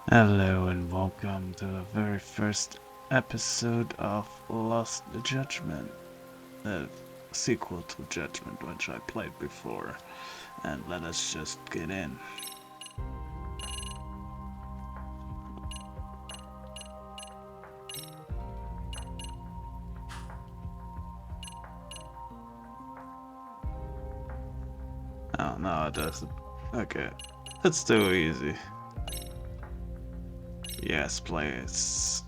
Hello and welcome to the very first episode of Lost Judgment, a sequel to Judgment which I played before, and let us just get in. Oh no, it doesn't. Okay, it's too easy. Yes, please.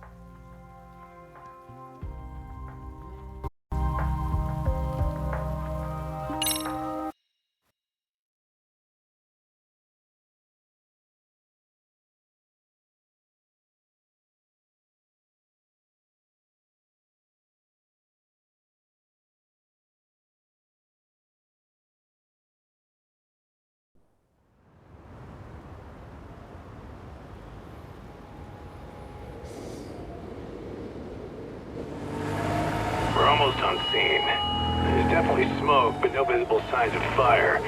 We're almost on scene. There's definitely smoke, but no visible signs of fire.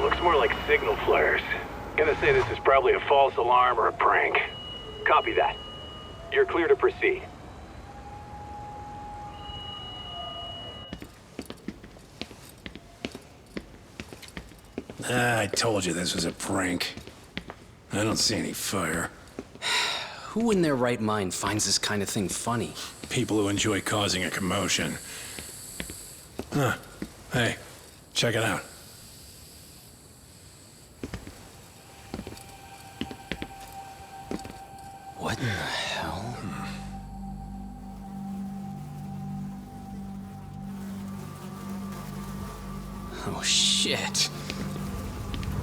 Looks more like signal flares. Gonna say this is probably a false alarm or a prank. Copy that. You're clear to proceed. I told you this was a prank. I don't see any fire. Who in their right mind finds this kind of thing funny? People who enjoy causing a commotion. Huh. Hey, check it out. What in the hell? Oh, shit.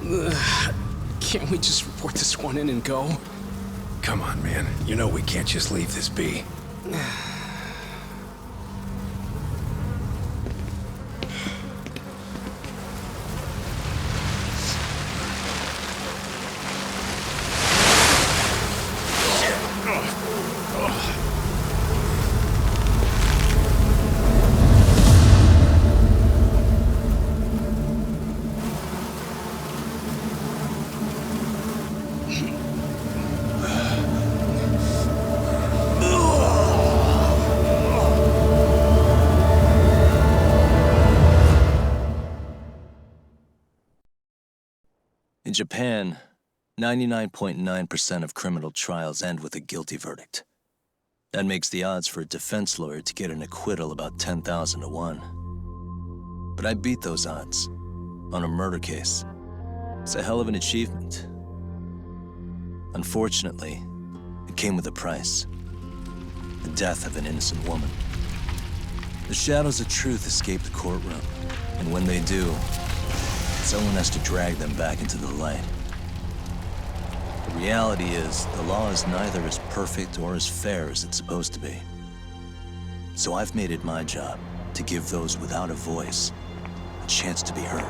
Ugh. Can't we just report this one in and go? Come on, man. You know we can't just leave this be. In Japan, 99.9% of criminal trials end with a guilty verdict. That makes the odds for a defense lawyer to get an acquittal about 10,000 to 1. But I beat those odds on a murder case. It's a hell of an achievement. Unfortunately, it came with a price. The death of an innocent woman. The shadows of truth escape the courtroom, and when they do, someone has to drag them back into the light. The reality is, the law is neither as perfect or as fair as it's supposed to be. So I've made it my job to give those without a voice a chance to be heard.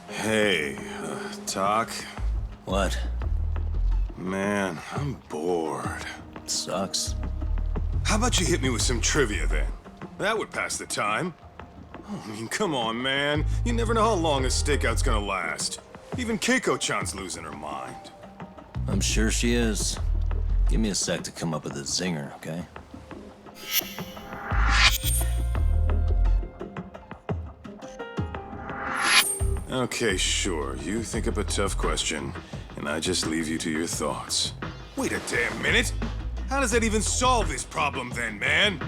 Hey, Doc? What? Man, I'm bored. Sucks. How about you hit me with some trivia then? That would pass the time. I mean, come on, man. You never know how long a stakeout's gonna last. Even Keiko-chan's losing her mind. I'm sure she is. Give me a sec to come up with a zinger, okay? Okay, sure. You think up a tough question, and I just leave you to your thoughts. Wait a damn minute! How does that even solve this problem then, man?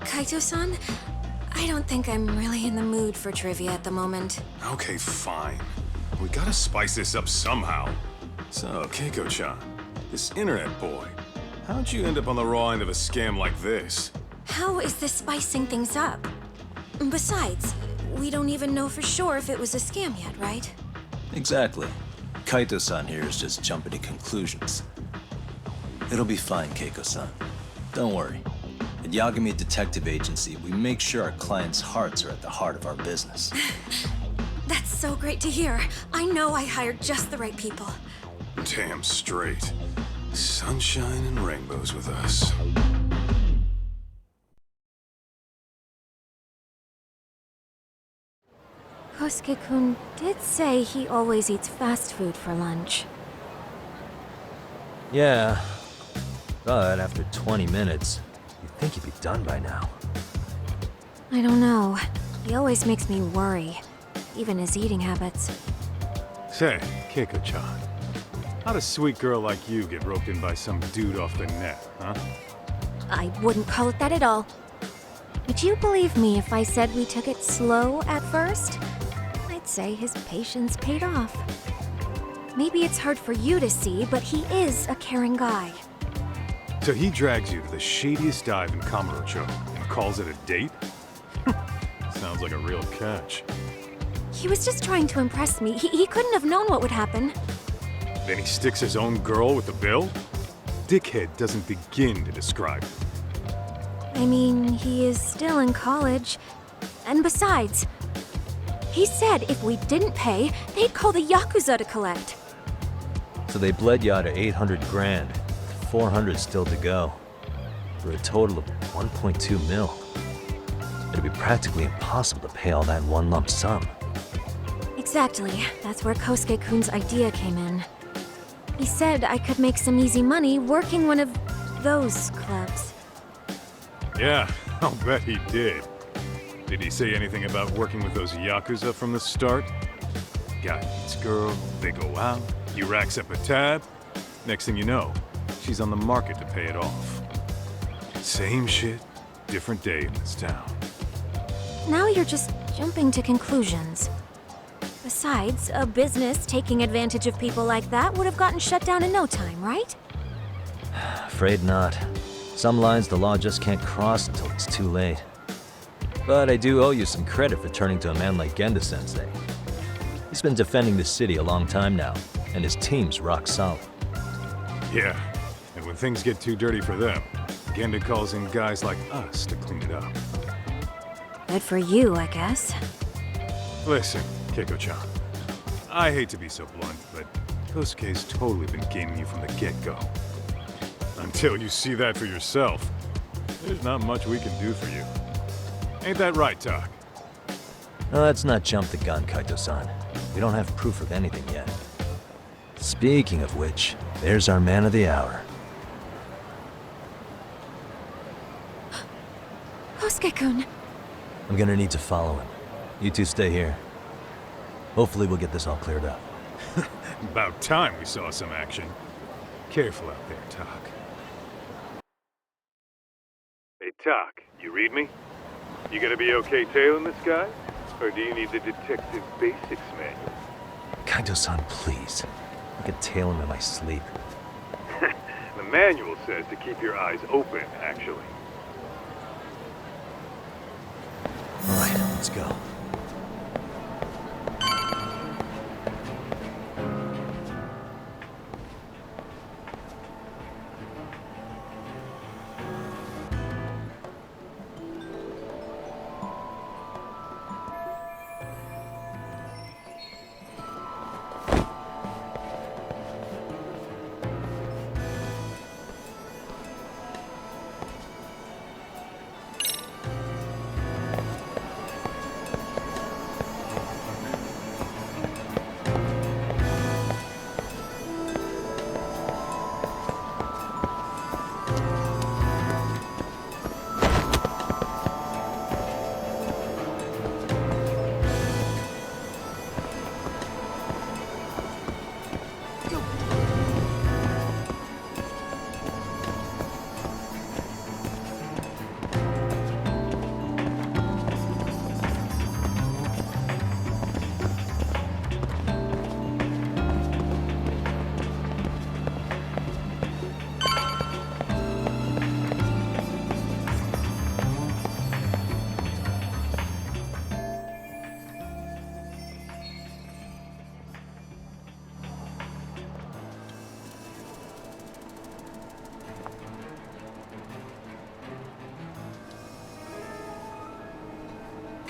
Kaito-san? I don't think I'm really in the mood for trivia at the moment. Okay, fine. We gotta spice this up somehow. So, Keiko-chan, this internet boy, how'd you end up on the raw end of a scam like this? How is this spicing things up? Besides, we don't even know for sure if it was a scam yet, right? Exactly. Kaito-san here is just jumping to conclusions. It'll be fine, Keiko-san. Don't worry. At Yagami Detective Agency, we make sure our clients' hearts are at the heart of our business. That's so great to hear. I know I hired just the right people. Damn straight. Sunshine and rainbows with us. Kosuke-kun did say he always eats fast food for lunch. Yeah, but after 20 minutes, you'd think he'd be done by now. I don't know. He always makes me worry. Even his eating habits. Say, Keiko-chan, how'd a sweet girl like you get roped in by some dude off the net, huh? I wouldn't call it that at all. Would you believe me if I said we took it slow at first? I'd say his patience paid off. Maybe it's hard for you to see, but he is a caring guy. So he drags you to the shadiest dive in Kamurocho and calls it a date? Sounds like a real catch. He was just trying to impress me. He couldn't have known what would happen. Then he sticks his own girl with the bill? Dickhead doesn't begin to describe it. I mean, he is still in college. And besides, he said if we didn't pay, they'd call the Yakuza to collect. So they bled you out of 800 grand, 400 still to go, for a total of 1.2 mil. It'd be practically impossible to pay all that in one lump sum. Exactly. That's where Kosuke-kun's idea came in. He said I could make some easy money working one of those clubs. Yeah, I'll bet he did. Did he say anything about working with those Yakuza from the start? Guy meets girl, they go out, he racks up a tab. Next thing you know, she's on the market to pay it off. Same shit, different day in this town. Now you're just jumping to conclusions. Besides, a business taking advantage of people like that would have gotten shut down in no time, right? Afraid not. Some lines the law just can't cross until it's too late. But I do owe you some credit for turning to a man like Genda-sensei. He's been defending the city a long time now, and his team's rock solid. Yeah, and when things get too dirty for them, Genda calls in guys like us to clean it up. Good for you, I guess. Listen, Keiko-chan, I hate to be so blunt, but Kosuke's totally been gaming you from the get-go. Until you see that for yourself, there's not much we can do for you. Ain't that right, Tak? Now, let's not jump the gun, Kaito-san. We don't have proof of anything yet. Speaking of which, there's our man of the hour. Kosuke-kun. I'm gonna need to follow him. You two stay here. Hopefully we'll get this all cleared up. About time we saw some action. Careful out there, Tak. Hey, Tak, you read me? You gonna be okay tailing this guy? Or do you need the Detective Basics manual? Kaito-san, please. I could tail him in my sleep. The manual says to keep your eyes open, actually. All right, let's go.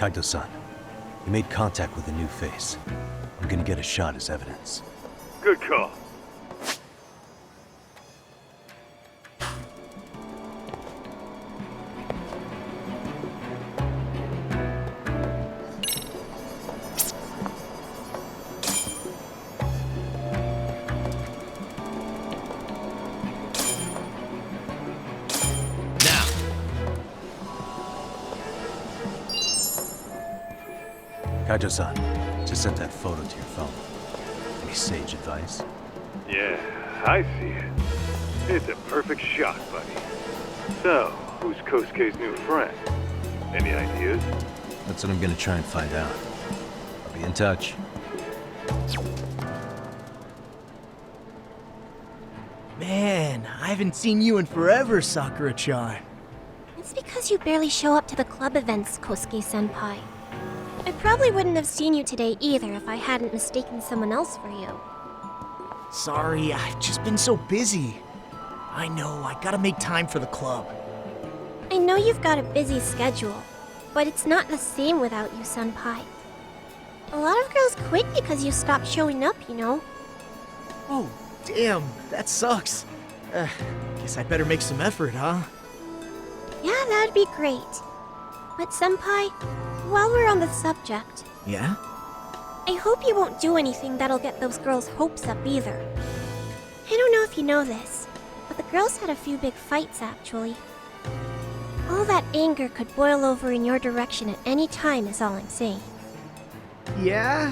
Kaito-san, you made contact with a new face. I'm gonna get a shot as evidence. Good call. Kaito-san, just sent that photo to your phone. Any sage advice? Yeah, I see it. It's a perfect shot, buddy. So, who's Kosuke's new friend? Any ideas? That's what I'm gonna try and find out. I'll be in touch. Man, I haven't seen you in forever, Sakura-chan. It's because you barely show up to the club events, Kosuke-senpai. I probably wouldn't have seen you today either if I hadn't mistaken someone else for you. Sorry, I've just been so busy. I know, I gotta make time for the club. I know you've got a busy schedule, but it's not the same without you, senpai. A lot of girls quit because you stopped showing up, you know? Oh, damn, that sucks. Guess I better make some effort, huh? Yeah, that'd be great. But senpai, while we're on the subject, Yeah? I hope you won't do anything that'll get those girls' hopes up either. I don't know if you know this, but the girls had a few big fights actually. All that anger could boil over in your direction at any time is all I'm saying. Yeah?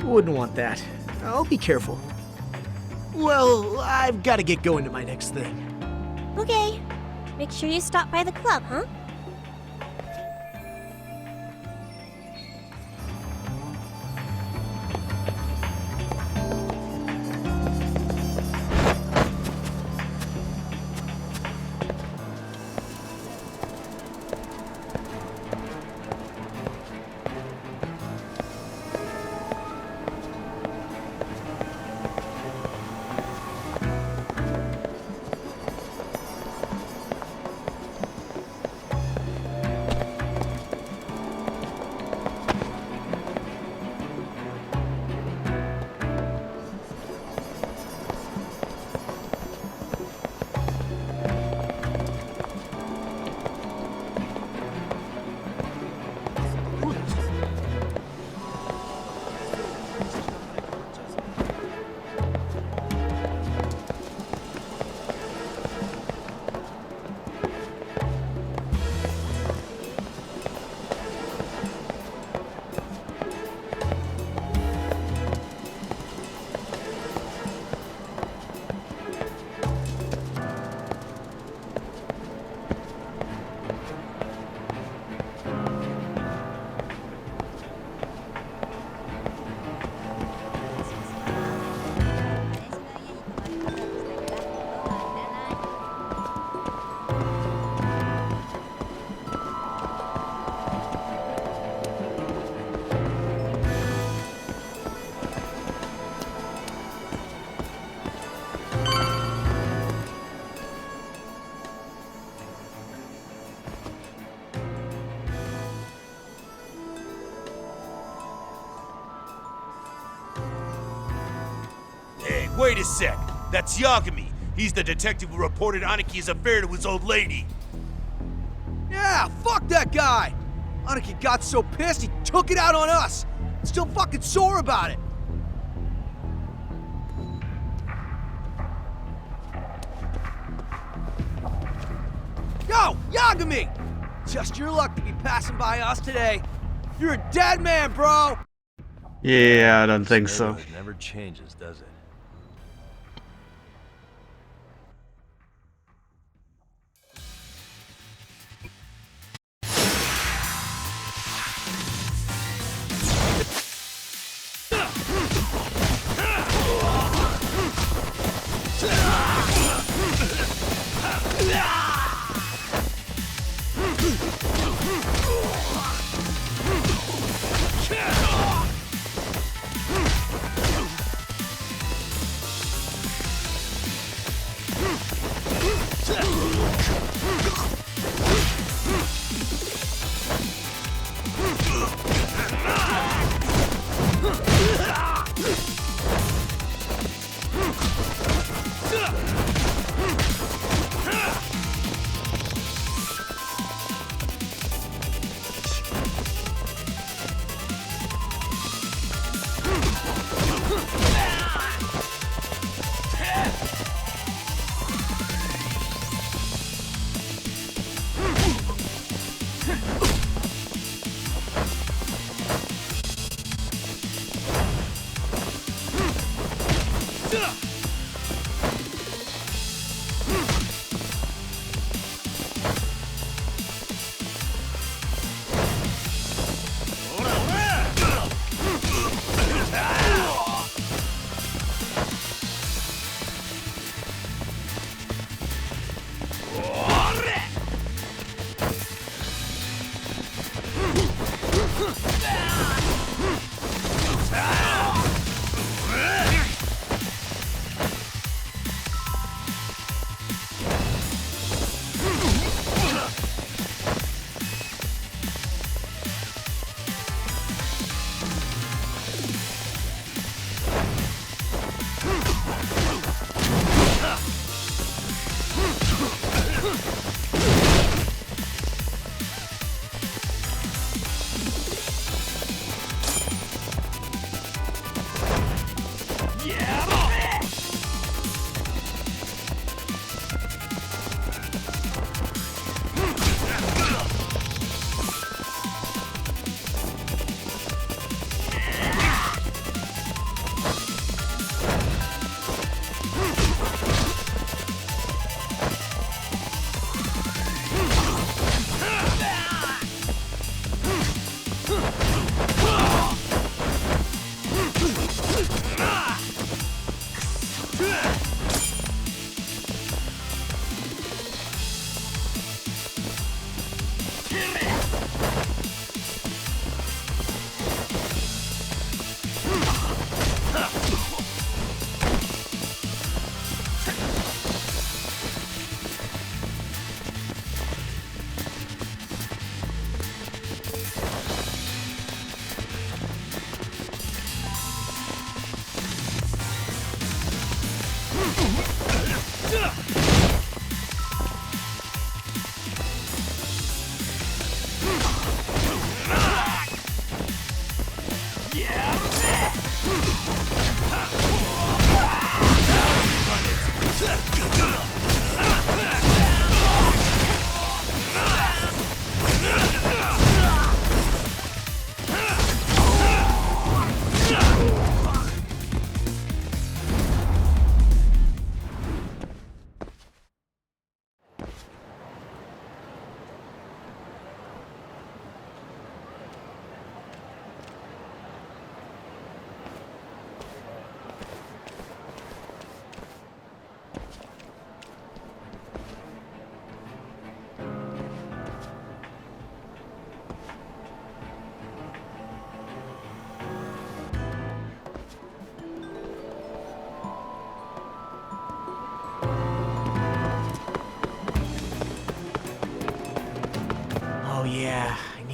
Wouldn't want that. I'll be careful. Well, I've gotta get going to my next thing. Okay, make sure you stop by the club, huh? Wait a sec. That's Yagami. He's the detective who reported Aniki's affair to his old lady. Yeah, fuck that guy! Aniki got so pissed he took it out on us. Still fucking sore about it. Yo, Yagami! Just your luck to be passing by us today. You're a dead man, bro! Yeah, I don't think This so. neighborhood never changes, does it?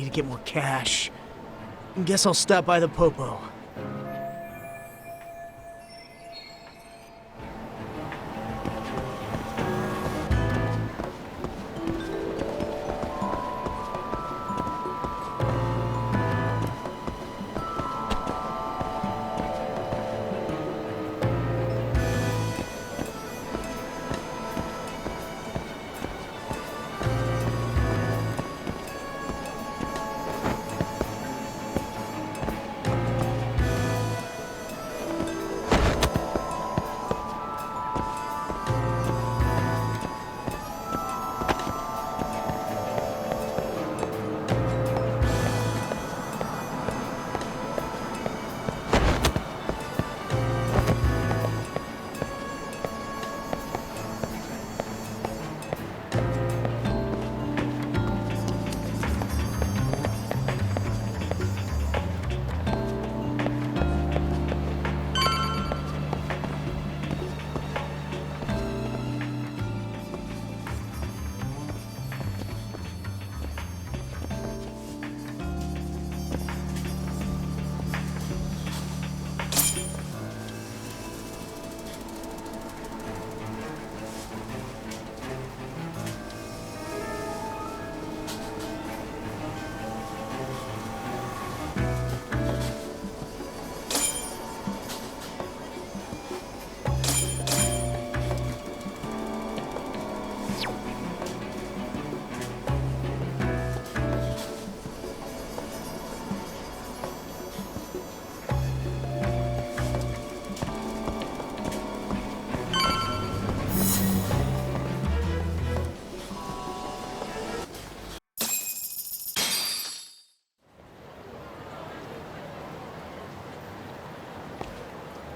need to get more cash. Guess I'll stop by the Popo.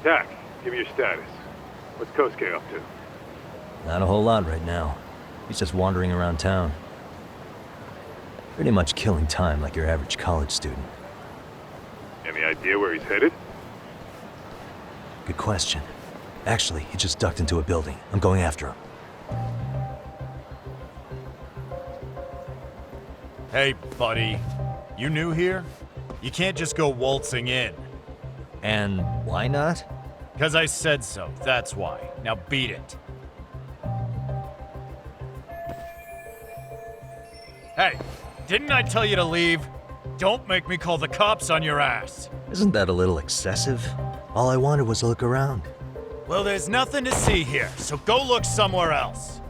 Dak, give me your status. What's Kosuke up to? Not a whole lot right now. He's just wandering around town. Pretty much killing time like your average college student. Any idea where he's headed? Good question. Actually, he just ducked into a building. I'm going after him. Hey, buddy. You new here? You can't just go waltzing in. And why not? 'Cause I said so, that's why. Now beat it. Hey, didn't I tell you to leave? Don't make me call the cops on your ass. Isn't that a little excessive? All I wanted was to look around. Well, there's nothing to see here, so go look somewhere else.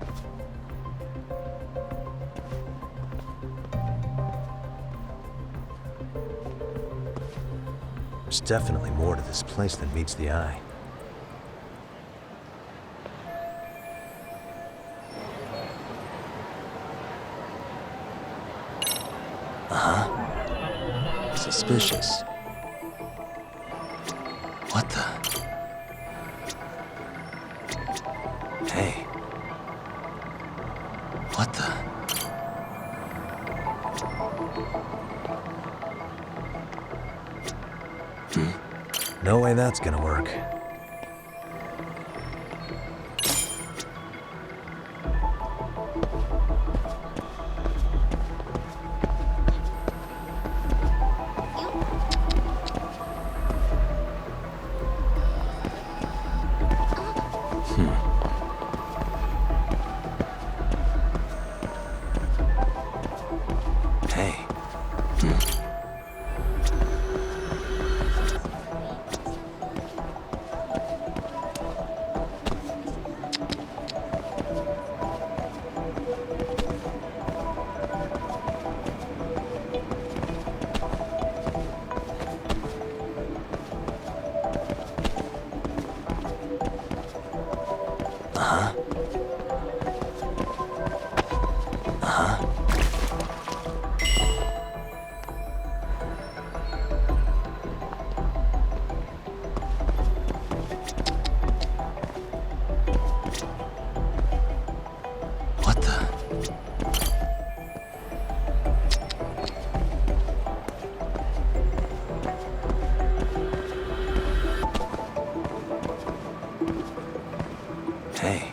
There's definitely more to this place than meets the eye. Uh-huh. Suspicious. What the? Hey. What the? No way that's gonna work. Hey. What the? Hey.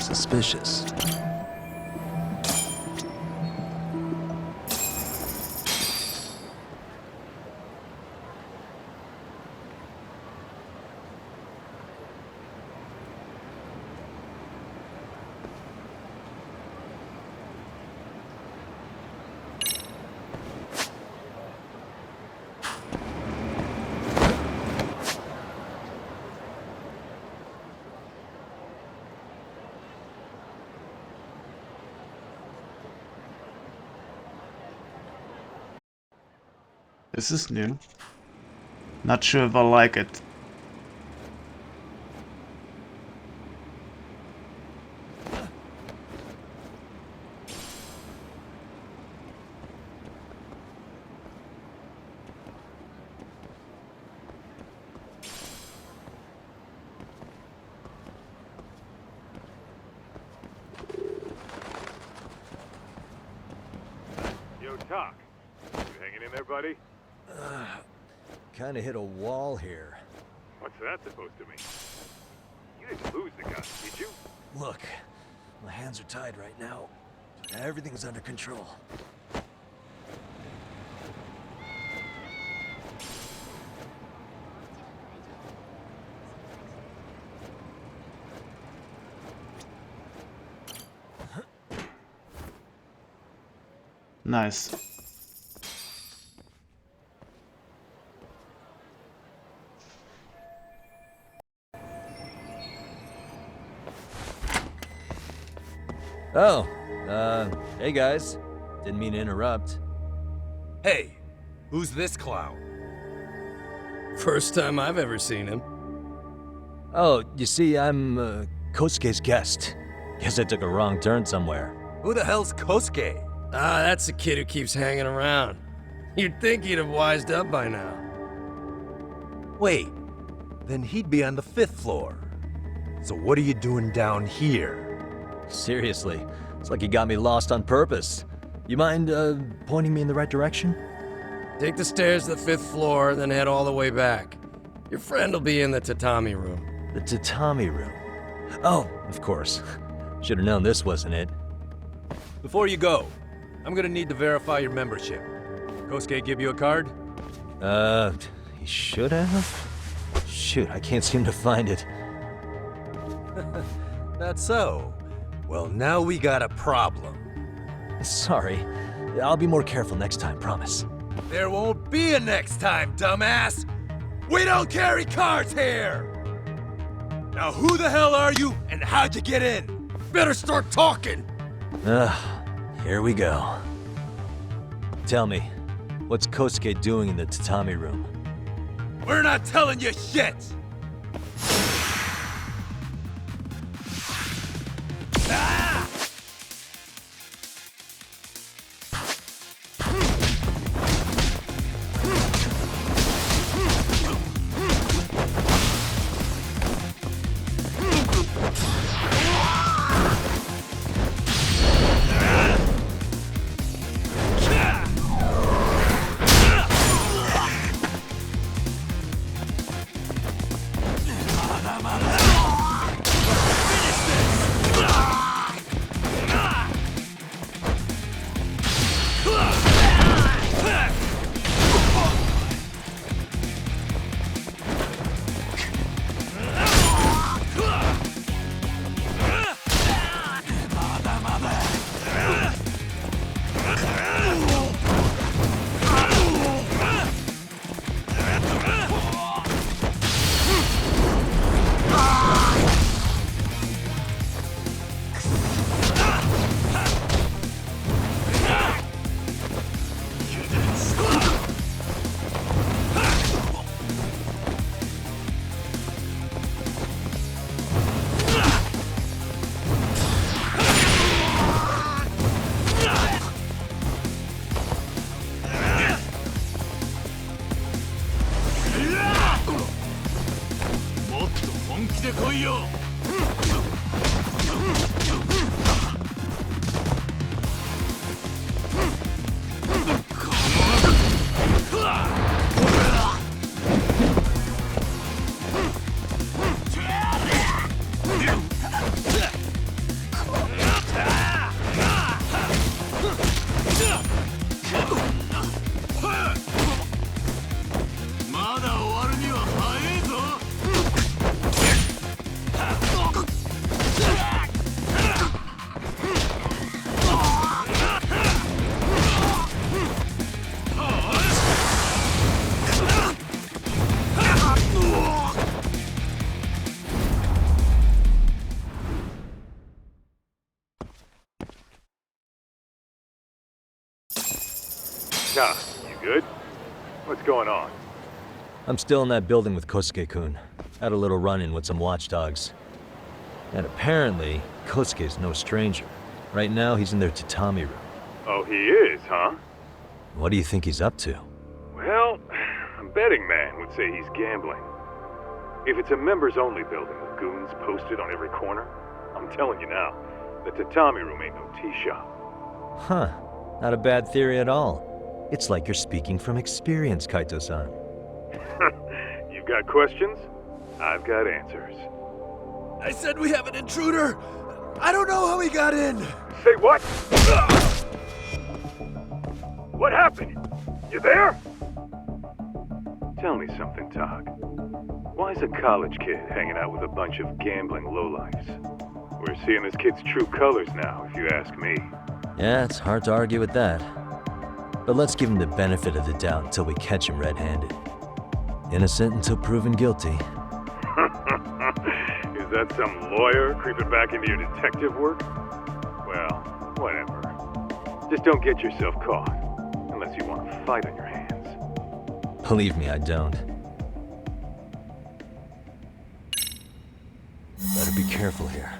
suspicious. This is new. Not sure if I like it. Yo, Talk. You hanging in there, buddy? Kinda hit a wall here. What's that supposed to mean? You didn't lose the gun, did you? Look, my hands are tied right now. Everything's under control. Nice. Oh, hey guys. Didn't mean to interrupt. Hey, who's this clown? First time I've ever seen him. Oh, you see, I'm, Kosuke's guest. Guess I took a wrong turn somewhere. Who the hell's Kosuke? Ah, that's the kid who keeps hanging around. You'd think he'd have wised up by now. Wait, then he'd be on the 5th floor. So what are you doing down here? Seriously, it's like you got me lost on purpose. You mind, pointing me in the right direction? Take the stairs to the 5th floor, then head all the way back. Your friend will be in the tatami room. The tatami room. Oh, of course. Should have known this wasn't it. Before you go, I'm gonna need to verify your membership. Kosuke give you a card? He should have? Shoot, I can't seem to find it. That's so. Well, now we got a problem. Sorry. I'll be more careful next time, promise. There won't be a next time, dumbass! We don't carry cards here! Now who the hell are you, and how'd you get in? Better start talking! Here we go. Tell me, what's Kosuke doing in the tatami room? We're not telling you shit! Todd, you good? What's going on? I'm still in that building with Kosuke-kun. Had a little run-in with some watchdogs. And apparently, Kosuke's no stranger. Right now, he's in their tatami room. Oh, he is, huh? What do you think he's up to? Well, a betting man would say he's gambling. If it's a members-only building with goons posted on every corner, I'm telling you now, the tatami room ain't no tea shop. Huh. Not a bad theory at all. It's like you're speaking from experience, Kaito-san. You've got questions? I've got answers. I said we have an intruder! I don't know how he got in! Say what? What happened? You there? Tell me something, Tog. Why is a college kid hanging out with a bunch of gambling lowlifes? We're seeing this kid's true colors now, if you ask me. Yeah, it's hard to argue with that. But let's give him the benefit of the doubt until we catch him red-handed. Innocent until proven guilty. Is that some lawyer creeping back into your detective work? Well, whatever. Just don't get yourself caught. Unless you want a fight on your hands. Believe me, I don't. Better be careful here.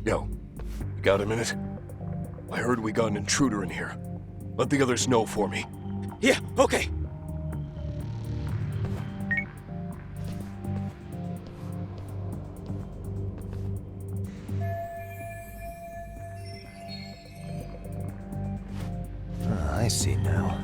Yo, you got a minute? I heard we got an intruder in here. Let the others know for me. Yeah, okay. I see now.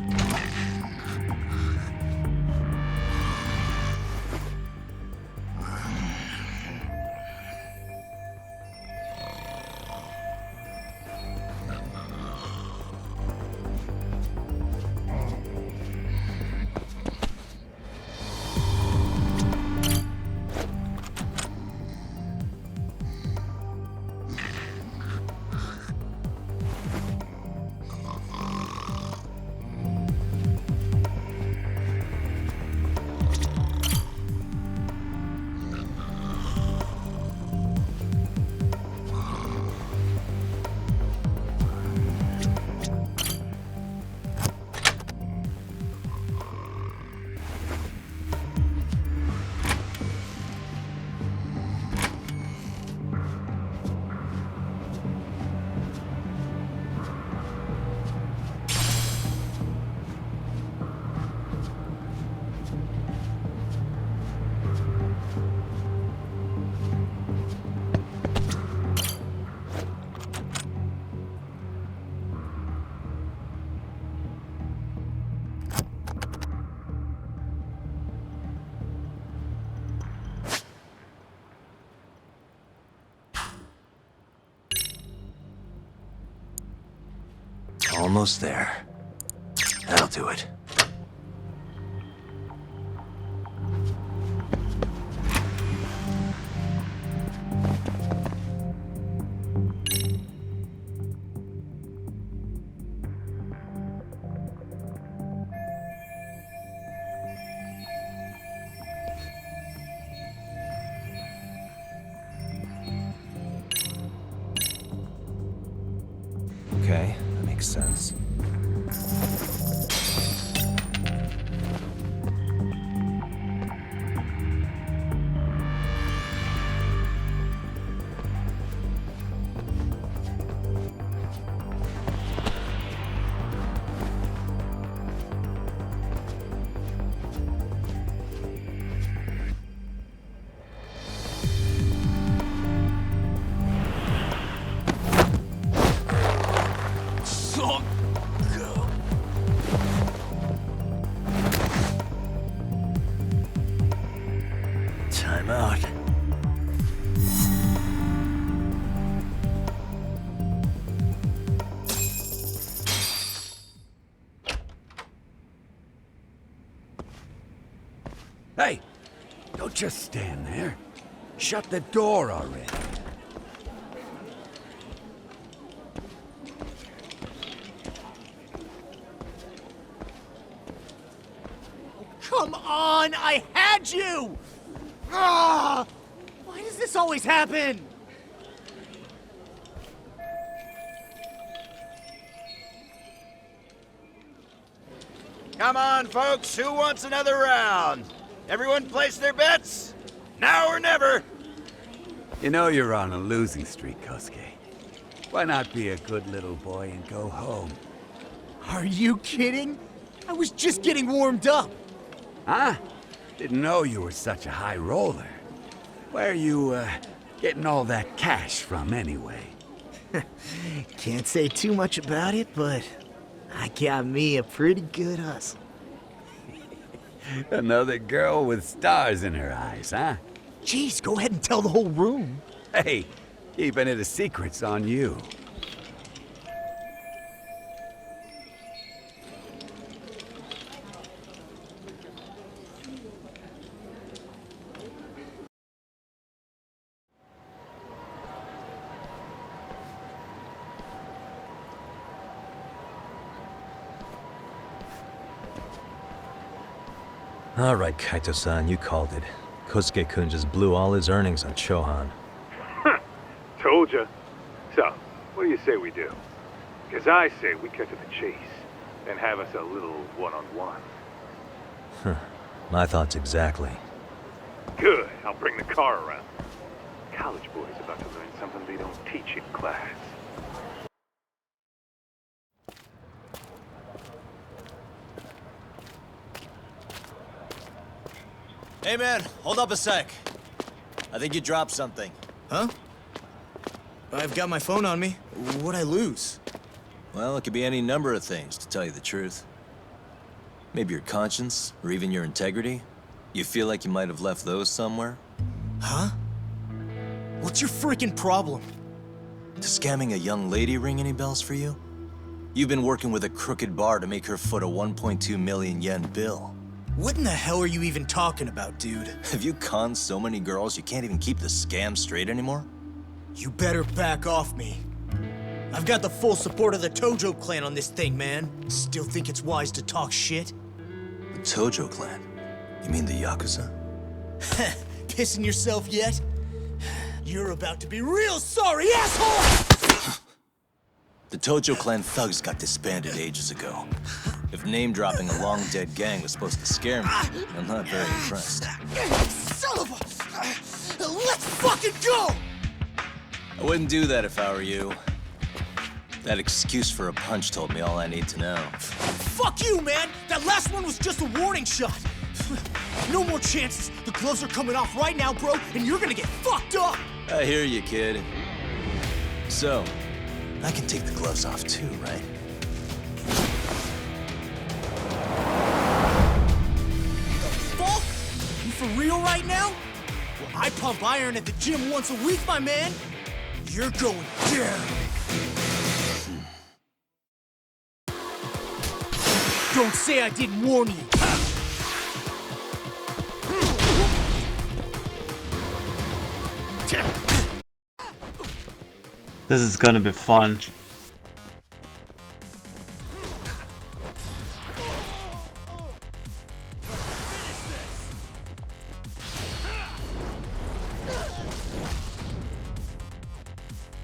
Almost there. That'll do it. Okay, that makes sense. Time out. Hey, don't just stand there. Shut the door already. Come on, I had you! Ah! Why does this always happen? Come on, folks. Who wants another round? Everyone place their bets? Now or never. You know you're on a losing streak, Kosuke. Why not be a good little boy and go home? Are you kidding? I was just getting warmed up. Huh? Didn't know you were such a high roller. Where are you, getting all that cash from anyway? Can't say too much about it, but I got me a pretty good hustle. Another girl with stars in her eyes, huh? Jeez, go ahead and tell the whole room. Hey, keeping it a secret's on you. All right, Kaito-san, you called it. Kosuke-kun just blew all his earnings on Chohan. Told ya. So, what do you say we do? Because I say we cut to the chase, and have us a little one-on-one. My thoughts exactly. Good, I'll bring the car around. College boys about to learn something they don't teach in class. Hey man, hold up a sec. I think you dropped something. Huh? I've got my phone on me. What'd I lose? Well, it could be any number of things, to tell you the truth. Maybe your conscience, or even your integrity. You feel like you might have left those somewhere? Huh? What's your freaking problem? Does scamming a young lady ring any bells for you? You've been working with a crooked bar to make her foot a 1.2 million yen bill. What in the hell are you even talking about, dude? Have you conned so many girls you can't even keep the scam straight anymore? You better back off me. I've got the full support of the Tojo clan on this thing, man. Still think it's wise to talk shit? The Tojo clan? You mean the Yakuza? Pissing yourself yet? You're about to be real sorry, asshole! The Tojo clan thugs got disbanded ages ago. If name-dropping a long-dead gang was supposed to scare me, I'm not very impressed. Son of a... Let's fucking go! I wouldn't do that if I were you. That excuse for a punch told me all I need to know. Fuck you, man! That last one was just a warning shot! No more chances! The gloves are coming off right now, bro, and you're gonna get fucked up! I hear you, kid. So, I can take the gloves off too, right? Fuck? You for real right now? Well, I pump iron at the gym once a week, my man! You're going down! Don't say I didn't warn you! This is gonna be fun.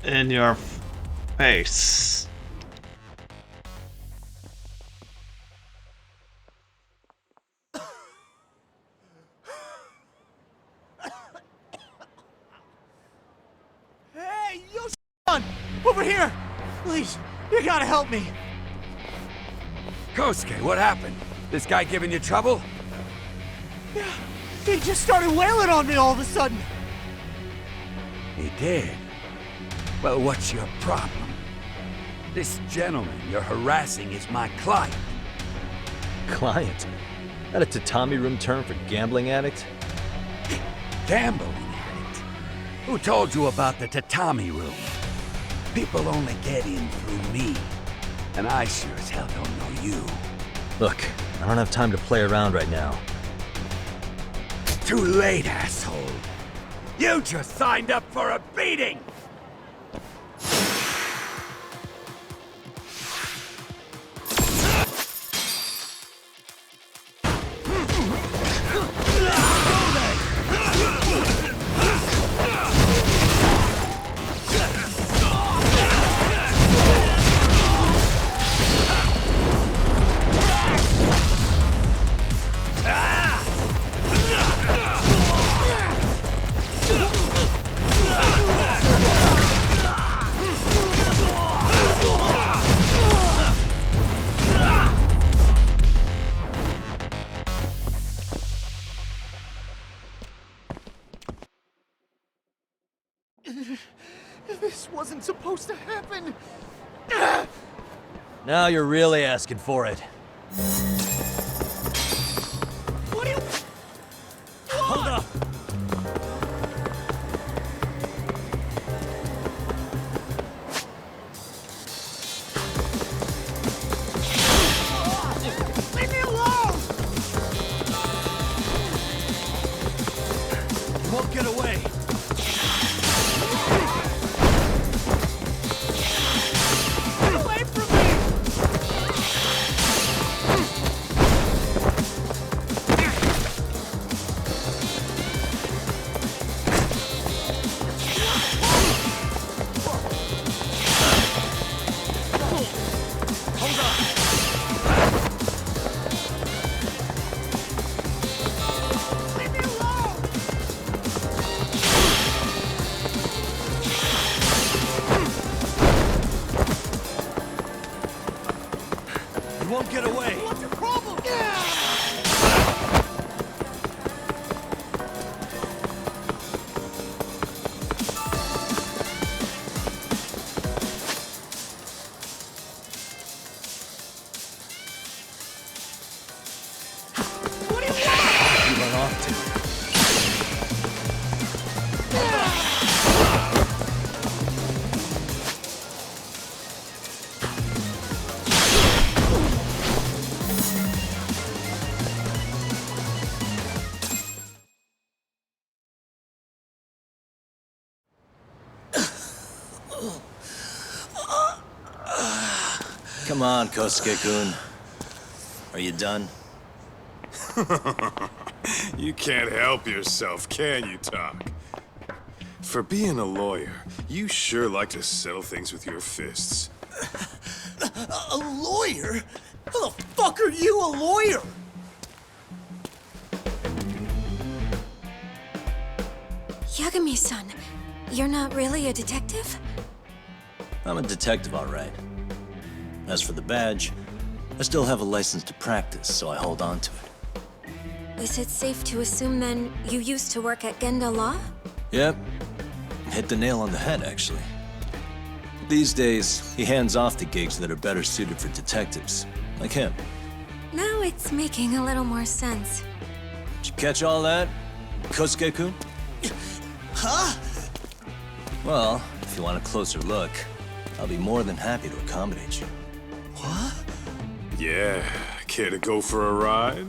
In your face. Hey, you son! Over here! Please, you gotta help me! Kosuke, what happened? This guy giving you trouble? Yeah, he just started wailing on me all of a sudden! He did? Well, what's your problem? This gentleman you're harassing is my client. Client? That a tatami room term for gambling addict? Gambling addict? Who told you about the tatami room? People only get in through me. And I sure as hell don't know you. Look, I don't have time to play around right now. Too late, asshole. You just signed up for a beating! This wasn't supposed to happen. Now you're really asking for it. What do you... Hold up! Leave me alone! You won't get away. Get away from me! Leave me alone! You won't get away. What's your problem? What do you want? You run off to. Come on, Kosuke-kun. Are you done? You can't help yourself, can you, Tak? For being a lawyer, you sure like to settle things with your fists. A lawyer? How the fuck are you a lawyer? Yagami-san, you're not really a detective? I'm a detective, all right. As for the badge, I still have a license to practice, so I hold on to it. Is it safe to assume then you used to work at Genda Law? Yep. Hit the nail on the head, actually. These days, he hands off to gigs that are better suited for detectives, like him. Now it's making a little more sense. Did you catch all that, Kosuke-kun? Huh? Well, if you want a closer look, I'll be more than happy to accommodate you. What? Yeah, care to go for a ride?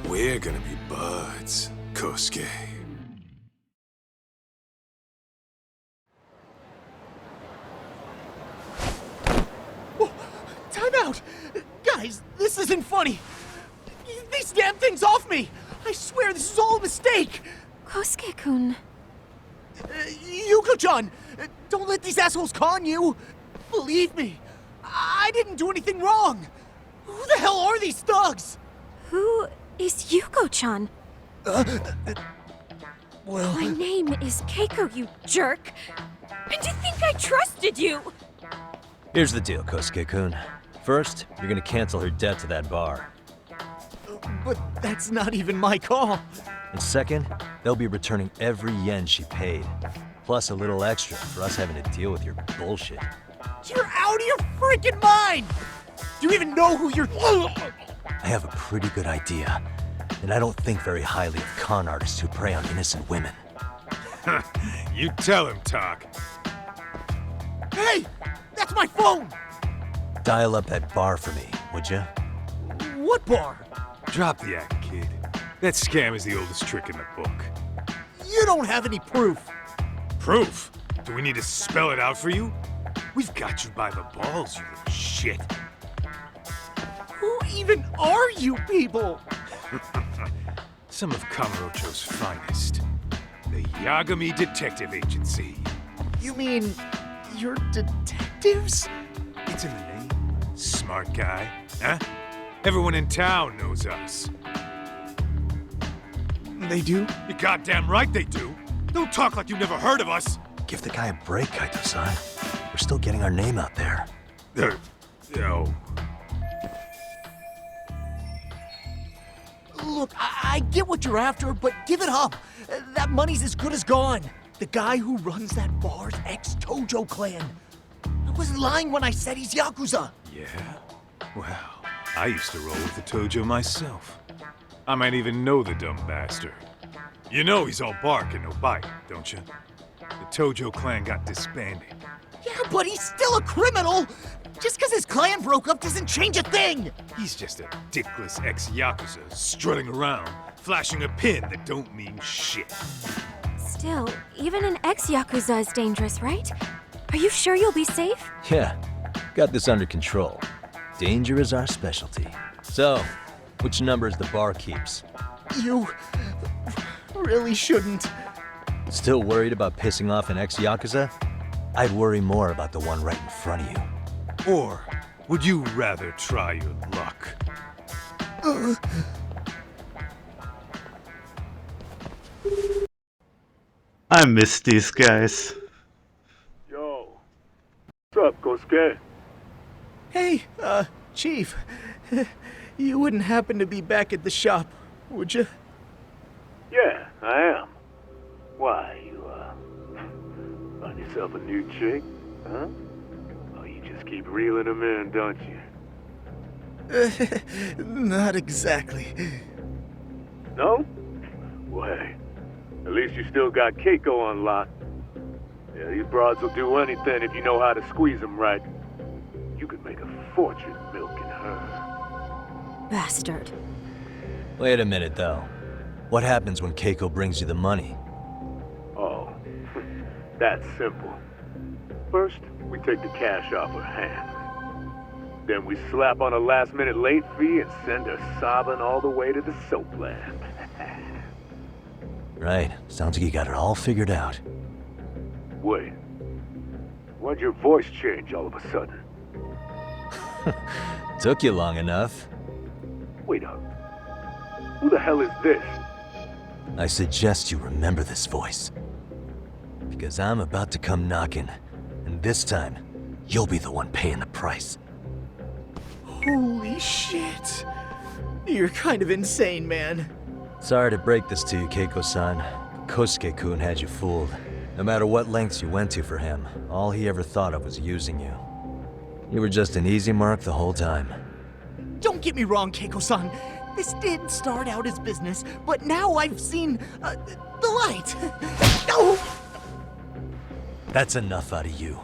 We're gonna be buds, Kosuke. Time out! Guys, this isn't funny! These damn things off me! I swear this is all a mistake! Kosuke-kun. Yuko-chan! Don't let these assholes con you! Believe me, I didn't do anything wrong! Who the hell are these thugs? Who is Yuko-chan? Well... My name is Keiko, you jerk! And to think I trusted you! Here's the deal, Kosuke-kun. First, you're gonna cancel her debt to that bar. But that's not even my call. And second, they'll be returning every yen she paid. Plus a little extra for us having to deal with your bullshit. You're out of your freaking mind! Do you even know who you're... I have a pretty good idea. And I don't think very highly of con artists who prey on innocent women. You tell him, Tak. Hey! That's my phone! Dial up that bar for me, would you? What bar? Drop the act, kid. That scam is the oldest trick in the book. You don't have any proof. Proof? Do we need to spell it out for you? We've got you by the balls, you little shit. Who even are you people? Some of Kamurocho's finest. The Yagami Detective Agency. You mean you're detectives? It's in the name. Smart guy, huh? Everyone in town knows us. They do? You're goddamn right they do. Don't talk like you never heard of us. Give the guy a break, Kaito-san. We're still getting our name out there. No. Look, I get what you're after, but give it up. That money's as good as gone. The guy who runs that bar's ex-Tojo clan. I wasn't lying when I said he's Yakuza. Yeah? Well, I used to roll with the Tojo myself. I might even know the dumb bastard. You know he's all bark and no bite, don't you? The Tojo clan got disbanded. Yeah, but he's still a criminal! Just because his clan broke up doesn't change a thing! He's just a dickless ex-Yakuza strutting around, flashing a pin that don't mean shit. Still, even an ex-Yakuza is dangerous, right? Are you sure you'll be safe? Yeah, got this under control. Danger is our specialty. So, which numbers the bar keeps? You really shouldn't. Still worried about pissing off an ex-Yakuza? I'd worry more about the one right in front of you. Or would you rather try your luck? I miss these guys. Yo. What's up, Kosuke? Hey, Chief. You wouldn't happen to be back at the shop, would you? Yeah, I am. Why, you, find yourself a new chick, huh? Oh, you just keep reeling them in, don't you? Not exactly. No? Well, hey, at least you still got Keiko on lock. Yeah, these broads will do anything if you know how to squeeze them right. You could make a fortune milking her. Bastard. Wait a minute, though. What happens when Keiko brings you the money? Oh, that's simple. First, we take the cash off her hand. Then we slap on a last-minute late fee and send her sobbing all the way to the soapland. Right. Sounds like you got it all figured out. Wait. Why'd your voice change all of a sudden? Took you long enough. Wait up. Who the hell is this? I suggest you remember this voice. Because I'm about to come knocking, and this time, you'll be the one paying the price. Holy shit. You're kind of insane, man. Sorry to break this to you, Keiko-san. Kosuke-kun had you fooled. No matter what lengths you went to for him, all he ever thought of was using you. You were just an easy mark the whole time. Don't get me wrong, Keiko-san. This did start out as business, but now I've seen, the light. No! That's enough out of you.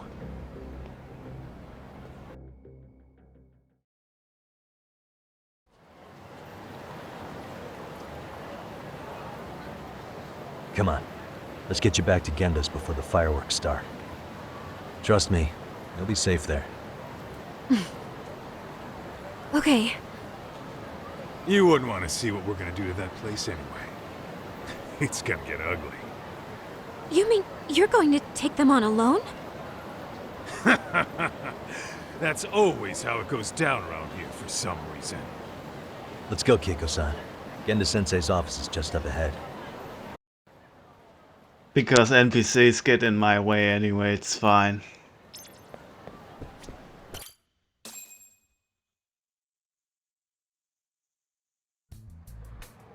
Come on, let's get you back to Genda's before the fireworks start. Trust me, you'll be safe there. Okay. You wouldn't want to see what we're gonna do to that place anyway. It's gonna get ugly. You mean you're going to take them on alone? That's always how it goes down around here for some reason. Let's go, Keiko-san. Genda-sensei's office is just up ahead. Because NPCs get in my way anyway, it's fine.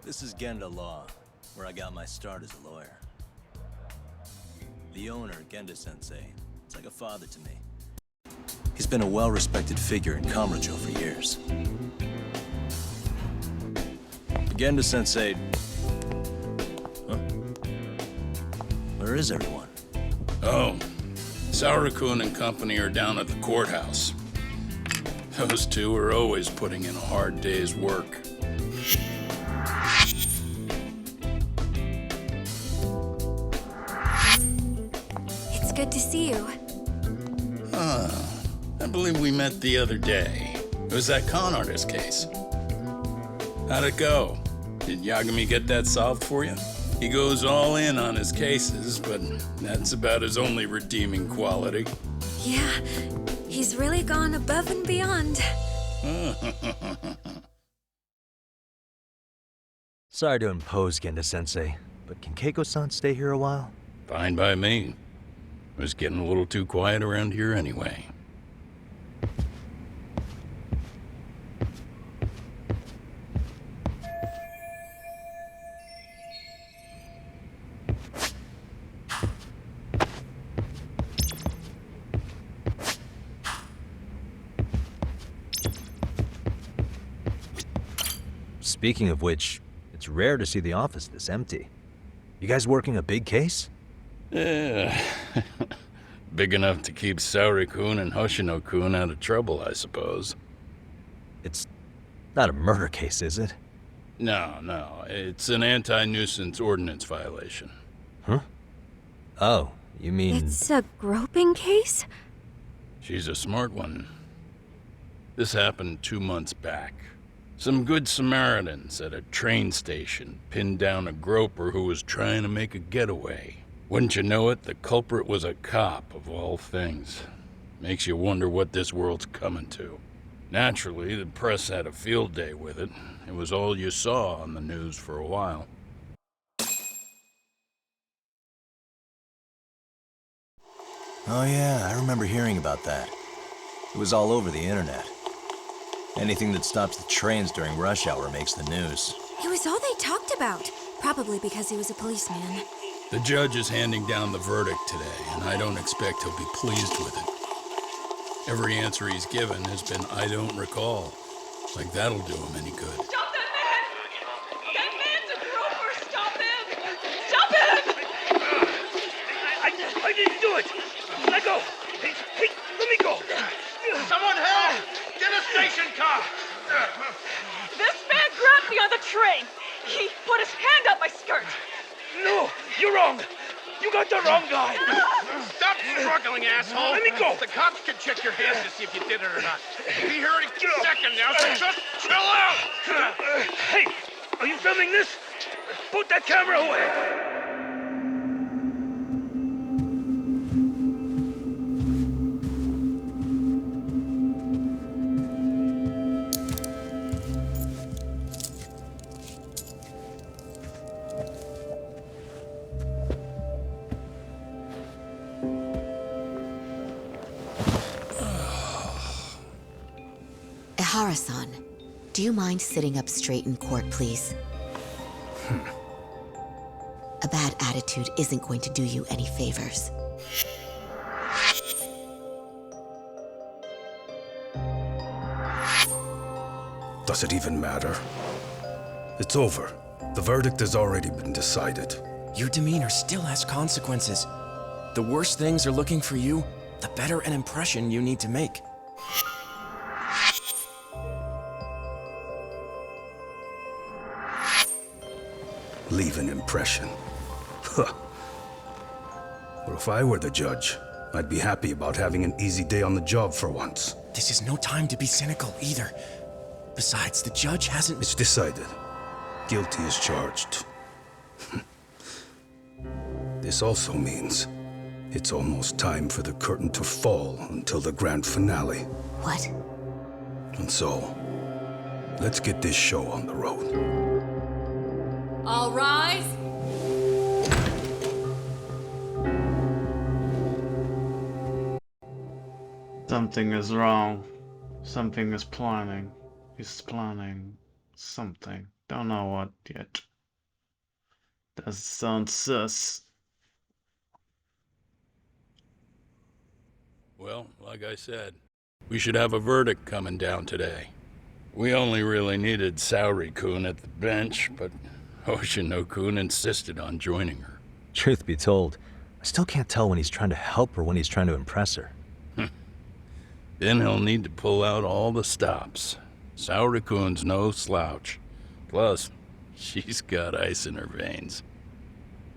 This is Genda Law, where I got my start as a lawyer. The owner, Genda-sensei, is like a father to me. He's been a well-respected figure in Kamurocho for years. Genda-sensei... Huh? Where is everyone? Oh, Saura-kun and company are down at the courthouse. Those two are always putting in a hard day's work. you? I believe we met the other day. It was that con artist case. How'd it go? Did Yagami get that solved for you? He goes all in on his cases, but that's about his only redeeming quality. Yeah, he's really gone above and beyond. Sorry to impose, Genda-sensei, but can Keiko-san stay here a while? Fine by me. It was getting a little too quiet around here anyway. Speaking of which, it's rare to see the office this empty. You guys working a big case? Yeah. Big enough to keep Saori-kun and Hoshino-kun out of trouble, I suppose. It's not a murder case, is it? No. It's an anti-nuisance ordinance violation. Huh? Oh, you mean... It's a groping case? She's a smart one. This happened 2 months back. Some good Samaritans at a train station pinned down a groper who was trying to make a getaway. Wouldn't you know it, the culprit was a cop, of all things. Makes you wonder what this world's coming to. Naturally, the press had a field day with it. It was all you saw on the news for a while. Oh yeah, I remember hearing about that. It was all over the internet. Anything that stops the trains during rush hour makes the news. It was all they talked about. Probably because he was a policeman. The judge is handing down the verdict today, and I don't expect he'll be pleased with it. Every answer he's given has been, "I don't recall." Like that'll do him any good. Stop that man! That man's a groper! Stop him! Stop him! I didn't do it! Let go! Hey, let me go! Someone help! Get a station car! This man grabbed me on the train! He put his hand up my skirt! No! You're wrong! You got the wrong guy! Stop struggling, asshole! Let me go! The cops can check your hands to see if you did it or not. Be here any second now, so just chill out! Hey! Are you filming this? Put that camera away! Ehara-san, do you mind sitting up straight in court, please? A bad attitude isn't going to do you any favors. Does it even matter? It's over. The verdict has already been decided. Your demeanor still has consequences. The worse things are looking for you, the better an impression you need to make. Leave an impression. Huh. Well, if I were the judge, I'd be happy about having an easy day on the job for once. This is no time to be cynical either. Besides, the judge hasn't... It's decided. Guilty is charged. This also means it's almost time for the curtain to fall until the grand finale. What? And so, let's get this show on the road. All rise! Something is wrong. Something is planning. He's planning something. Don't know what yet. Does sound sus. Well, like I said, we should have a verdict coming down today. We only really needed Saori-kun at the bench, but Hoshino-kun insisted on joining her. Truth be told, I still can't tell when he's trying to help or when he's trying to impress her. Then he'll need to pull out all the stops. Saori-kun's no slouch. Plus, she's got ice in her veins.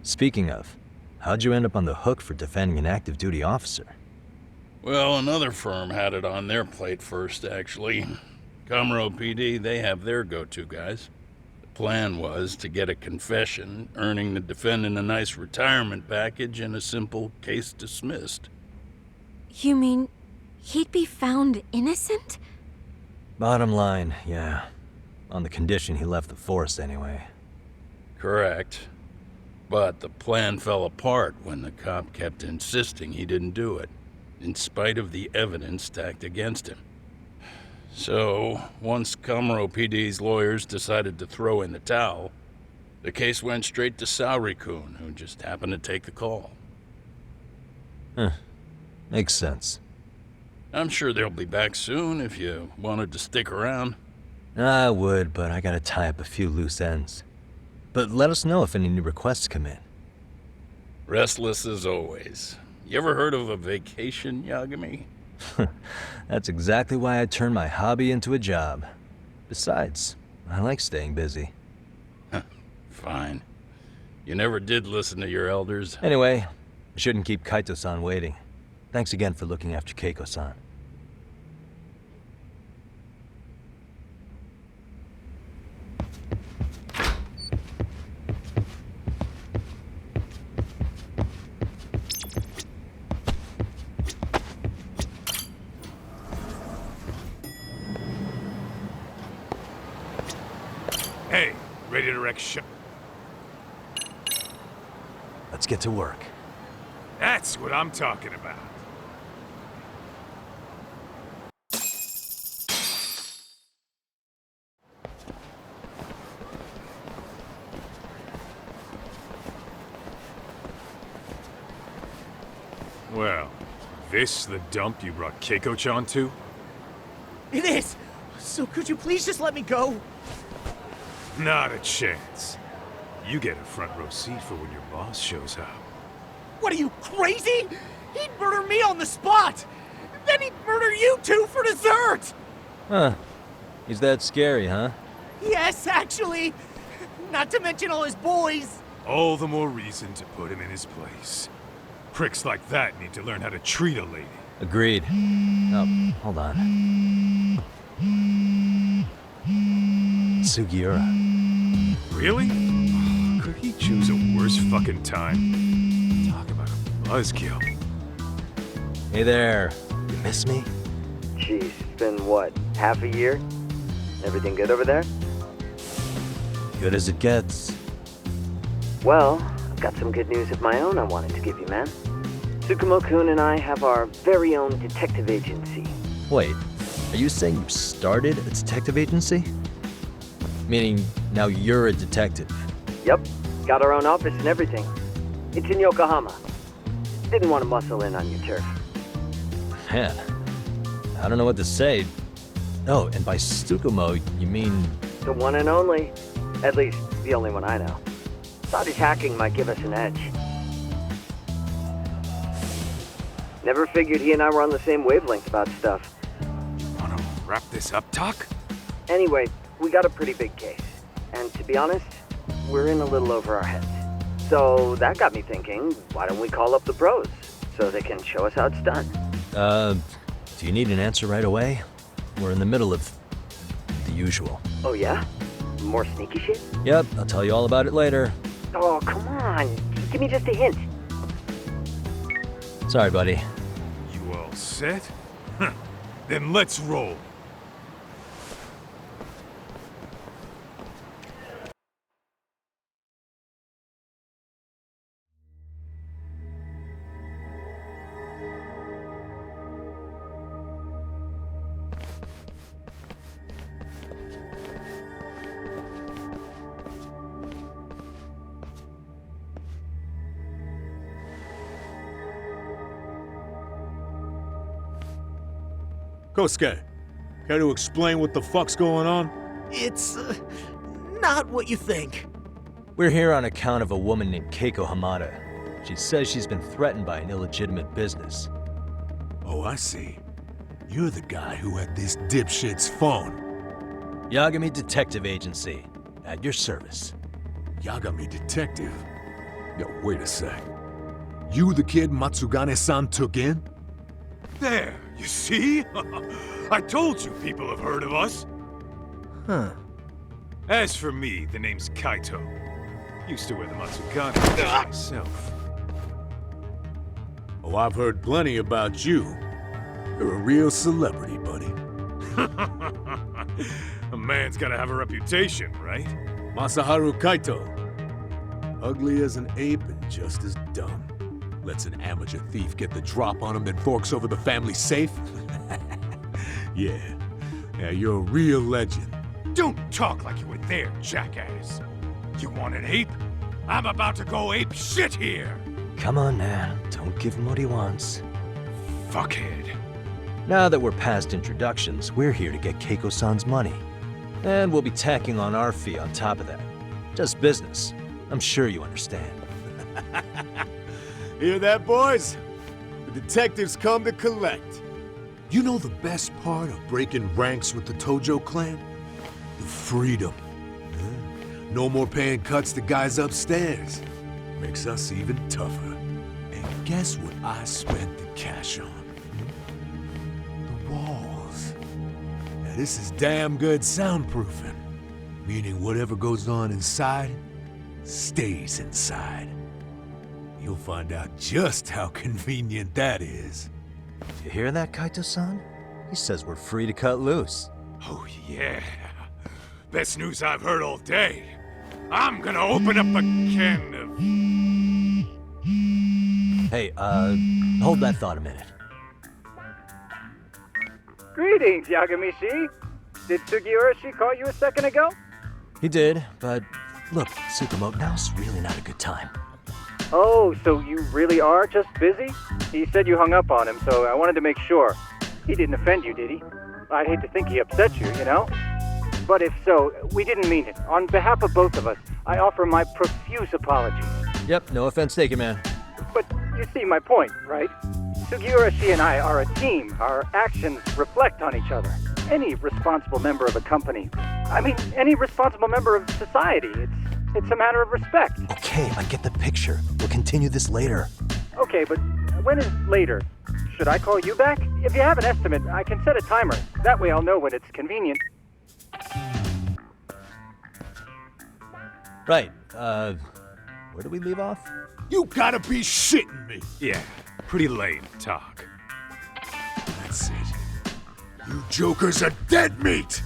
Speaking of, How'd you end up on the hook for defending an active duty officer? Well, another firm had it on their plate first, actually. Comro PD, they have their go-to guys. The plan was to get a confession, earning the defendant a nice retirement package and a simple case dismissed. You mean he'd be found innocent? Bottom line, yeah. On the condition he left the force anyway. Correct. But the plan fell apart when the cop kept insisting he didn't do it, in spite of the evidence stacked against him. So, once Comro PD's lawyers decided to throw in the towel, the case went straight to Saori-kun, who just happened to take the call. Huh. Makes sense. I'm sure they'll be back soon if you wanted to stick around. I would, but I gotta tie up a few loose ends. But let us know if any new requests come in. Restless as always. You ever heard of a vacation, Yagami? That's exactly why I turned my hobby into a job. Besides, I like staying busy. Fine. You never did listen to your elders. Anyway, I shouldn't keep Kaito-san waiting. Thanks again for looking after Keiko-san. Hey, ready to wreck shop? Let's get to work. That's what I'm talking about. Well, this the dump you brought Keiko-chan to? It is! So could you please just let me go? Not a chance. You get a front row seat for when your boss shows up. What are you, crazy? He'd murder me on the spot! Then he'd murder you two for dessert! Huh. He's that scary, huh? Yes, actually. Not to mention all his boys. All the more reason to put him in his place. Pricks like that need to learn how to treat a lady. Agreed. Oh, hold on. Sugiura. Really? Could he choose a worse fucking time? Talk about a buzzkill. Hey there. You miss me? Jeez, it's been what, half a year? Everything good over there? Good as it gets. Well, I've got some good news of my own I wanted to give you, man. Tsukumo-kun and I have our very own detective agency. Wait, are you saying you started a detective agency? Meaning, now you're a detective? Yep, got our own office and everything. It's in Yokohama. Didn't want to muscle in on your turf. Man, I don't know what to say. Oh, and by Tsukumo, you mean... The one and only. At least, the only one I know. Thought his hacking might give us an edge. Never figured he and I were on the same wavelength about stuff. Wanna wrap this up, Doc? Anyway, we got a pretty big case. And to be honest, we're in a little over our heads. So that got me thinking, why don't we call up the pros so they can show us how it's done? Do you need an answer right away? We're in the middle of the usual. Oh yeah? More sneaky shit? Yep, I'll tell you all about it later. Oh, come on. Give me just a hint. Sorry, buddy. You all set? Then let's roll. Kosuke, care to explain what the fuck's going on? It's, not what you think. We're here on account of a woman named Keiko Hamada. She says she's been threatened by an illegitimate business. Oh, I see. You're the guy who had this dipshit's phone. Yagami Detective Agency, at your service. Yagami Detective? Yo, wait a sec. You the kid Matsugane-san took in? There, you see? I told you people have heard of us. Huh. As for me, the name's Kaito. Used to wear the Matsugane myself. Oh, I've heard plenty about you. You're a real celebrity, buddy. A man's gotta have a reputation, right? Masaharu Kaito. Ugly as an ape and just as dumb. Lets an amateur thief get the drop on him, then forks over the family safe? Yeah, you're a real legend. Don't talk like you were there, jackass. You want an ape? I'm about to go ape shit here! Come on, man. Don't give him what he wants. Fuckhead. Now that we're past introductions, we're here to get Keiko-san's money. And we'll be tacking on our fee on top of that. Just business. I'm sure you understand. Hear that, boys? The detectives come to collect. You know the best part of breaking ranks with the Tojo clan? The freedom. No more paying cuts to guys upstairs. Makes us even tougher. And guess what I spent the cash on? The walls. Now this is damn good soundproofing. Meaning whatever goes on inside, stays inside. You'll find out just how convenient that is. You hear that, Kaito-san? He says we're free to cut loose. Oh yeah. Best news I've heard all day. I'm gonna open up a can of... Hey, hold that thought a minute. Greetings, Yagami-shi. Did Sugiura-shi call you a second ago? He did, but look, Tsukumo, now's really not a good time. Oh, so you really are just busy? He said you hung up on him, so I wanted to make sure. He didn't offend you, did he? I'd hate to think he upset you, you know? But if so, we didn't mean it. On behalf of both of us, I offer my profuse apologies. Yep, no offense taken, man. But you see my point, right? Sugiura-shi and I are a team. Our actions reflect on each other. Any responsible member of a company, any responsible member of society, it's a matter of respect. Okay, I get the picture. We'll continue this later. Okay, but when is later? Should I call you back? If you have an estimate, I can set a timer. That way I'll know when it's convenient. Right, where do we leave off? You gotta be shitting me! Yeah, pretty lame talk. That's it. You jokers are dead meat!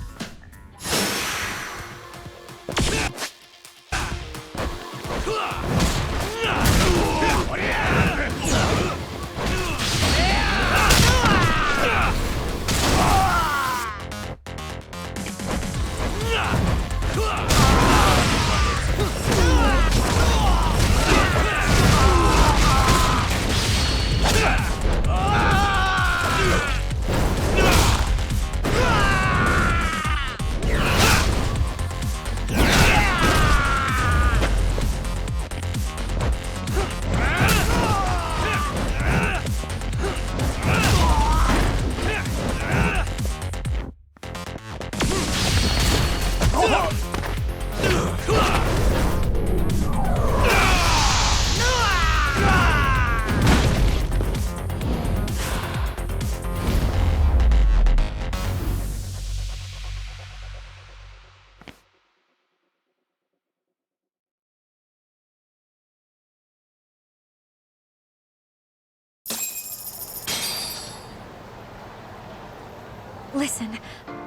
Listen,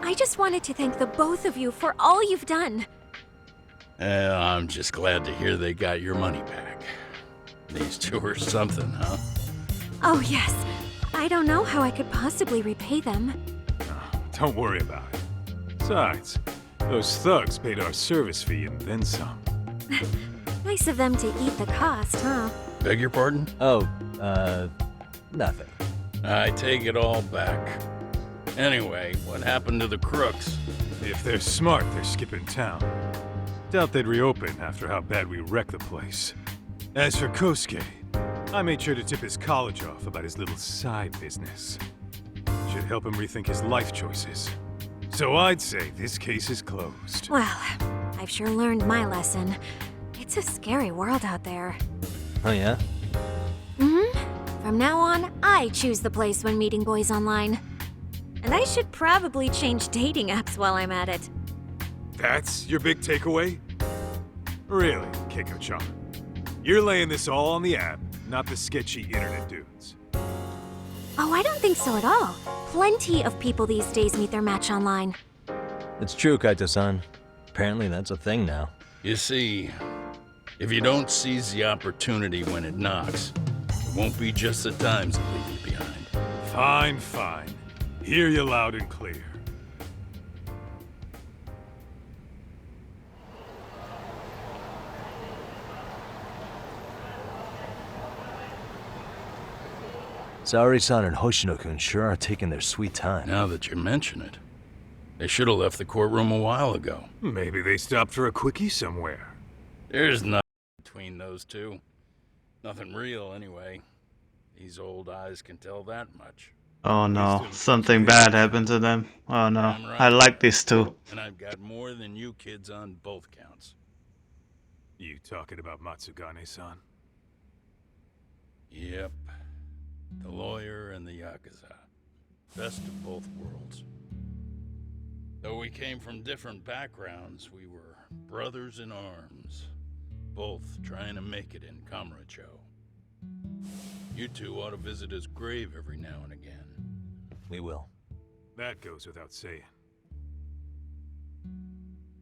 I just wanted to thank the both of you for all you've done. I'm just glad to hear they got your money back. These two are something, huh? Oh, yes. I don't know how I could possibly repay them. Don't worry about it. Besides, those thugs paid our service fee and then some. Nice of them to eat the cost, huh? Beg your pardon? Oh, nothing. I take it all back. Anyway, what happened to the crooks? If they're smart, they're skipping town. Doubt they'd reopen after how bad we wrecked the place. As for Kosuke, I made sure to tip his college off about his little side business. Should help him rethink his life choices. So I'd say this case is closed. Well, I've sure learned my lesson. It's a scary world out there. Oh, yeah? Mm-hmm. From now on, I choose the place when meeting boys online. And I should probably change dating apps while I'm at it. That's your big takeaway? Really, Keiko-chan? You're laying this all on the app, not the sketchy internet dudes. Oh, I don't think so at all. Plenty of people these days meet their match online. It's true, Kaito-san. Apparently that's a thing now. You see, if you don't seize the opportunity when it knocks, it won't be just the times that leave you behind. Fine, fine. Hear you loud and clear. Saori-san and Hoshino-kun sure are taking their sweet time. Now that you mention it, they should have left the courtroom a while ago. Maybe they stopped for a quickie somewhere. There's nothing between those two. Nothing real, anyway. These old eyes can tell that much. Oh no, something bad happened to them. Oh no, Right. I like these two. And I've got more than you kids on both counts. You talking about Matsugane-san? Yep. The lawyer and the Yakuza. Best of both worlds. Though we came from different backgrounds, we were brothers in arms. Both trying to make it in Kamurocho. You two ought to visit his grave every now and again. We will. That goes without saying.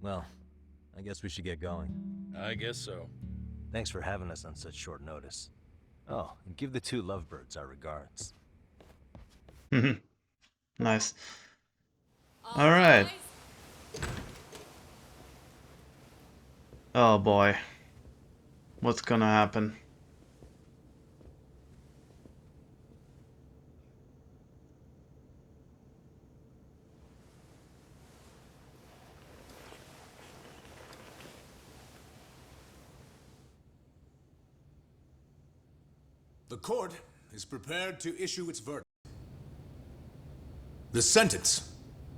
Well, I guess we should get going. I guess so. Thanks for having us on such short notice. Oh, and give the two lovebirds our regards. Nice. Alright. Oh boy. What's gonna happen? The court is prepared to issue its verdict. The sentence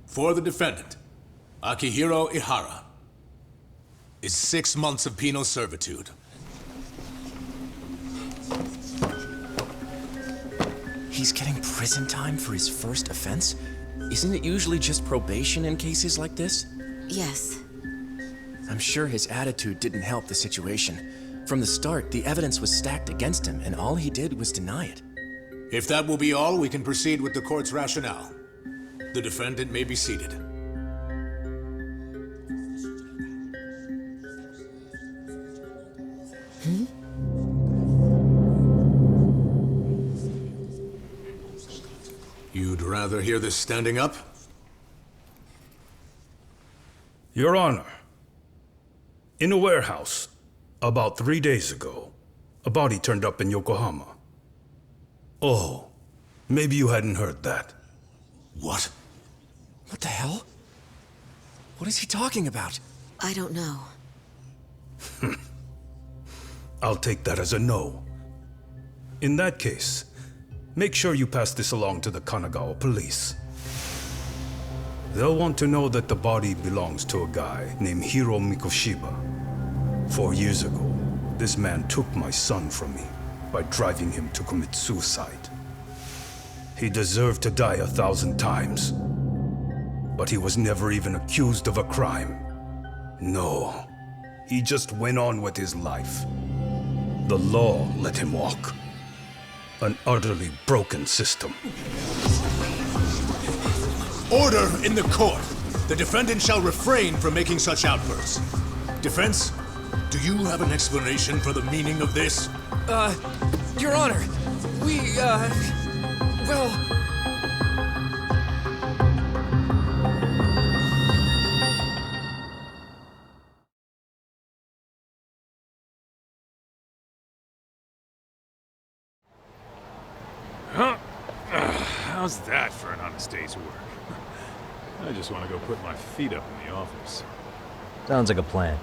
for the defendant, Akihiro Ihara, is 6 months of penal servitude. He's getting prison time for his first offense? Isn't it usually just probation in cases like this? Yes. I'm sure his attitude didn't help the situation. From the start, the evidence was stacked against him, and all he did was deny it. If that will be all, we can proceed with the court's rationale. The defendant may be seated. You'd rather hear this standing up? Your Honor, in a warehouse, about 3 days ago, a body turned up in Yokohama. Oh, maybe you hadn't heard that. What? What the hell? What is he talking about? I don't know. I'll take that as a no. In that case, make sure you pass this along to the Kanagawa police. They'll want to know that the body belongs to a guy named Hiro Mikoshiba. 4 years ago, this man took my son from me by driving him to commit suicide. He deserved to die 1,000 times, but he was never even accused of a crime. No, he just went on with his life. The law let him walk. An utterly broken system. Order in the court! The defendant shall refrain from making such outbursts. Defense, do you have an explanation for the meaning of this? Your Honor, well... Huh? How's that for an honest day's work? I just want to go put my feet up in the office. Sounds like a plan.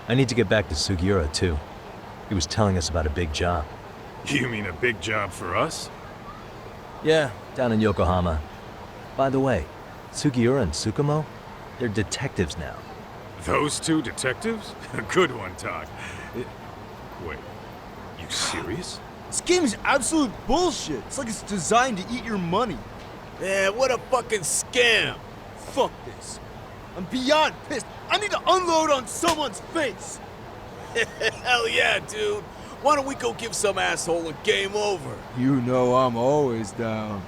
I need to get back to Sugiura, too. He was telling us about a big job. You mean a big job for us? Yeah, down in Yokohama. By the way, Sugiura and Tsukumo, they're detectives now. Those two detectives? Good one, Todd. Wait, you serious? This game is absolute bullshit. It's like it's designed to eat your money. Yeah, what a fucking scam. Fuck this. I'm beyond pissed. I need to unload on someone's face. Hell yeah, dude. Why don't we go give some asshole a game over? You know I'm always down.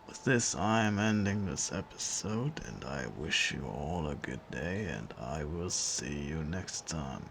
With this, I am ending this episode, and I wish you all a good day, and I will see you next time.